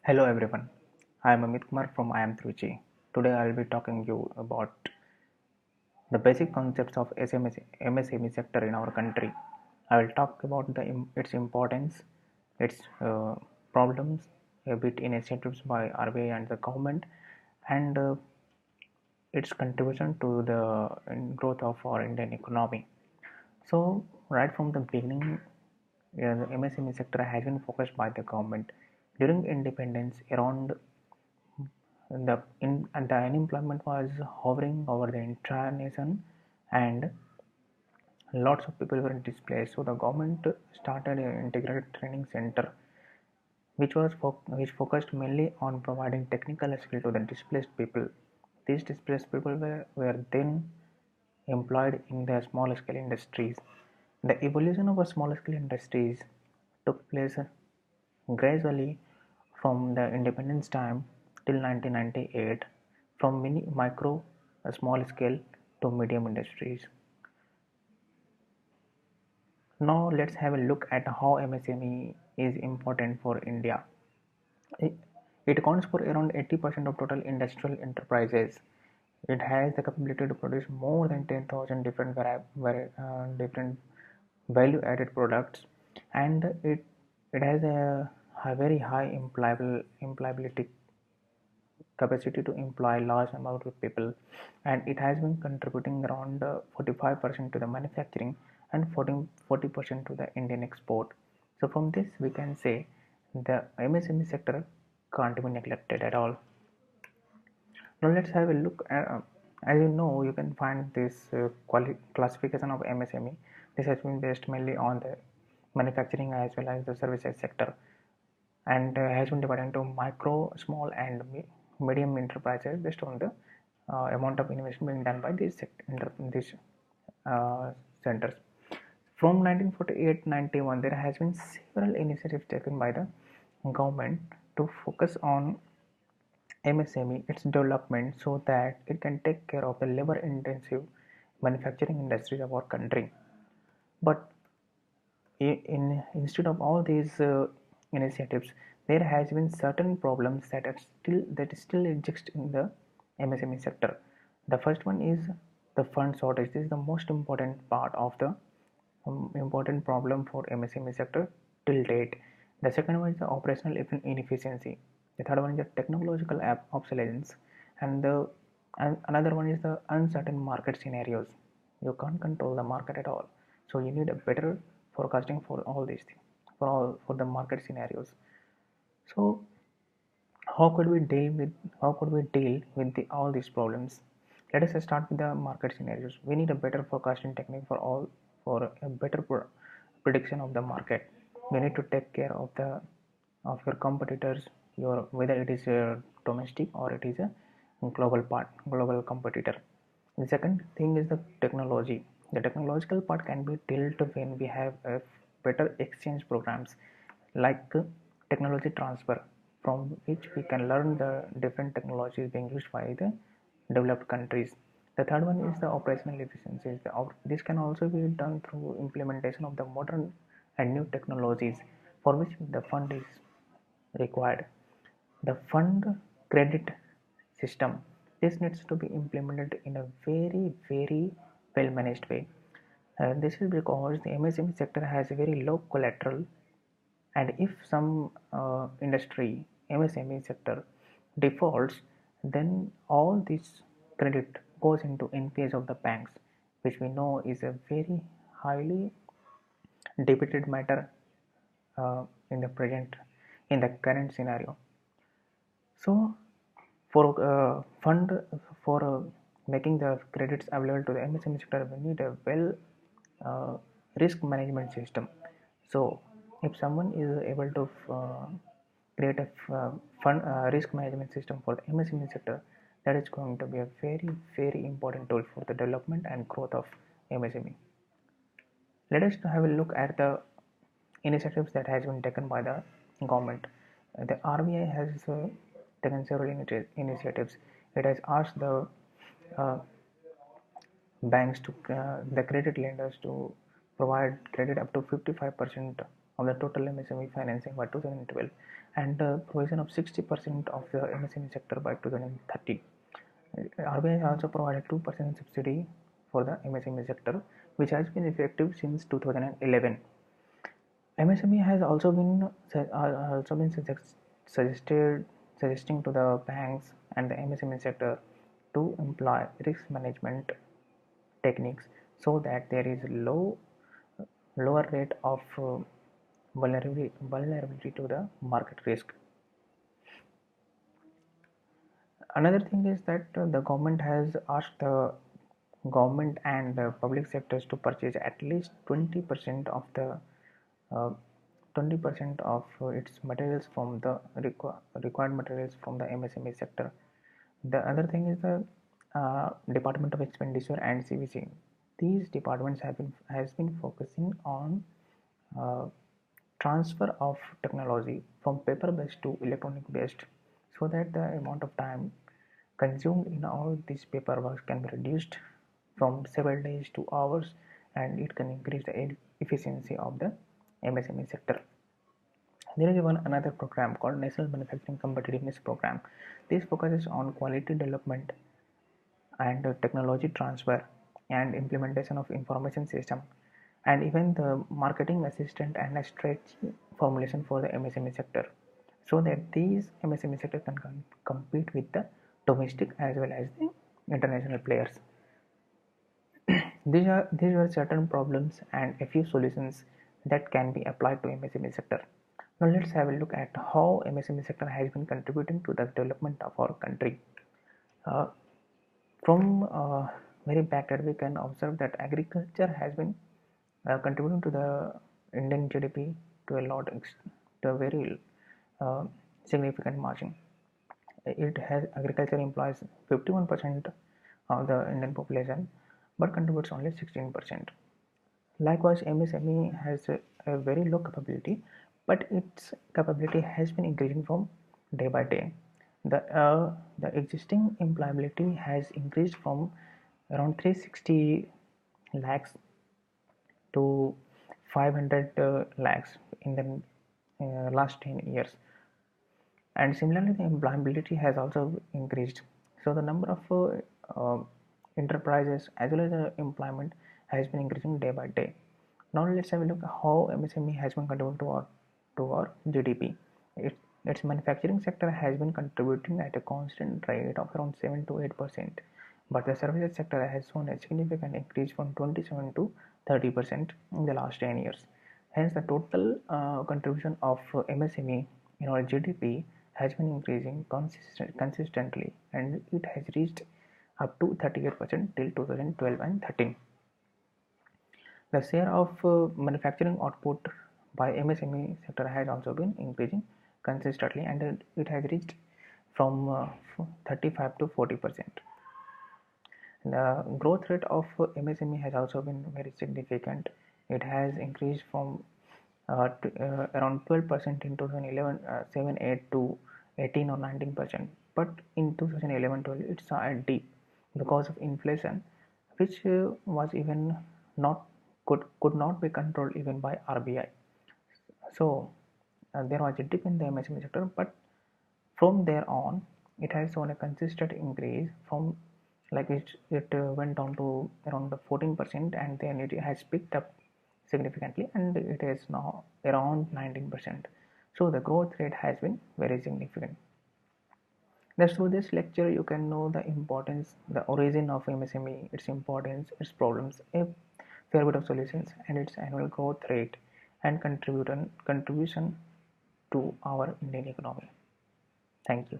Hello everyone, I am Amit Kumar from I am 3G. Today I will be talking you about the basic concepts of MSME sector in our country. I will talk about its importance, its problems, a bit initiatives by RBI and the government, and its contribution to the growth of our Indian economy. So, right from the beginning, the MSME sector has been focused by the government. During independence, around the unemployment was hovering over the entire nation, and lots of people were displaced. So the government started an integrated training center, which focused mainly on providing technical skill to the displaced people. These displaced people were then employed in the small scale industries. The evolution of a small scale industries took place gradually from the independence time till 1998, from mini micro small scale to medium industries. Now let's have a look at how MSME is important for India. It it accounts for around 80% of total industrial enterprises. It has the capability to produce more than 10,000 different value-added products, and it has a very high employability capacity to employ large amount of people, and it has been contributing around 45% to the manufacturing and 40% to the Indian export. So from this we can say the MSME sector can't be neglected at all. Now let's have a look at, as you know, you can find this classification of MSME. This has been based mainly on the manufacturing as well as the services sector, and has been divided into micro, small, and medium enterprises based on the amount of investment being done by these uh, centers. From 1948-91, there has been several initiatives taken by the government to focus on MSME, its development, so that it can take care of the labor-intensive manufacturing industries of our country. But instead of all these initiatives, there has been certain problems that still exist in the MSME sector. The first one is the fund shortage. This is the most important part of the important problem for MSME sector till date. The second one is the operational inefficiency. The third one is the technological obsolescence, and another one is the uncertain market scenarios. You can't control the market at all, so you need a better forecasting for all these things, for the market scenarios. So how could we deal with all these problems? Let us start with the market scenarios. We need a better forecasting technique for a better prediction of the market. We need to take care of your competitors, your whether it is a domestic or it is a global competitor. The second thing is the technology. The technological part can be dealt when we have a better exchange programs like technology transfer, from which we can learn the different technologies being used by the developed countries. The third one is the operational efficiencies. This can also be done through implementation of the modern and new technologies, for which the fund is required. The fund credit system, this needs to be implemented in a very well managed way. This is because the MSME sector has a very low collateral, and if some industry MSME sector defaults, then all this credit goes into NPAs of the banks, which we know is a very highly debated matter in the present, in the current scenario. So for fund for making the credits available to the MSME sector, we need a well uh, risk management system. So if someone is able to create a fund risk management system for the MSME sector, that is going to be a very important tool for the development and growth of MSME. Let us have a look at the initiatives that has been taken by the government. The RBI has taken several initiatives. It has asked the uh, banks to the credit lenders to provide credit up to 55% of the total MSME financing by 2012 and provision of 60% of the MSME sector by 2030. RBI also provided 2% subsidy for the MSME sector, which has been effective since 2011. MSME has also been suggested suggesting to the banks and the MSME sector to employ risk management techniques so that there is lower rate of vulnerability to the market risk. Another thing is that the government has asked the government and public sectors to purchase at least 20% of the uh, 20% of its materials from the required materials from the MSME sector. The other thing is the Department of Expenditure and CVC. These departments has been focusing on uh, transfer of technology from paper based to electronic based, so that the amount of time consumed in all these paperwork can be reduced from several days to hours, and it can increase the efficiency of the MSME sector. There is one another program called National Manufacturing Competitiveness Program. This focuses on quality development and technology transfer and implementation of information system, and even the marketing assistant and a strategy formulation for the MSME sector, so that these MSME sector can compete with the domestic as well as the international players. These are certain problems and a few solutions that can be applied to MSME sector. Now let's have a look at how MSME sector has been contributing to the development of our country. Uh, from very backward, we can observe that agriculture has been contributing to the Indian GDP to a lot, to a very uh, significant margin. It has Agriculture employs 51% of the Indian population, but contributes only 16%. Likewise, MSME has a very low capability, but its capability has been increasing from day by day. The existing employability has increased from around 360 lakhs to 500 lakhs in the last 10 years, and similarly the employability has also increased, so the number of enterprises as well as employment has been increasing day by day. Now let's have a look at how MSME has been contributing to our GDP. Its manufacturing sector has been contributing at a constant rate of around 7 to 8%, but the services sector has shown a significant increase from 27 to 30% in the last 10 years. Hence, the total contribution of MSME in our GDP has been increasing consistently, and it has reached up to 38% till 2012 and 13. The share of manufacturing output by MSME sector has also been increasing consistently, and it has reached from 35 to 40%. The growth rate of MSME has also been very significant. It has increased from around 12% in 2011, 7, 8 to 18 or 19%. But in 2011-12, it saw a dip because of inflation, which was even not could not be controlled even by RBI. So there was a dip in the MSME sector, but from there on, it has shown a consistent increase from, like, it went down to around 14%, and then it has picked up significantly, and it is now around 19%. So the growth rate has been very significant. Thus, through this lecture, you can know the importance, the origin of MSME, its importance, its problems, a fair bit of solutions, and its annual growth rate and contribution to our Indian economy. Thank you.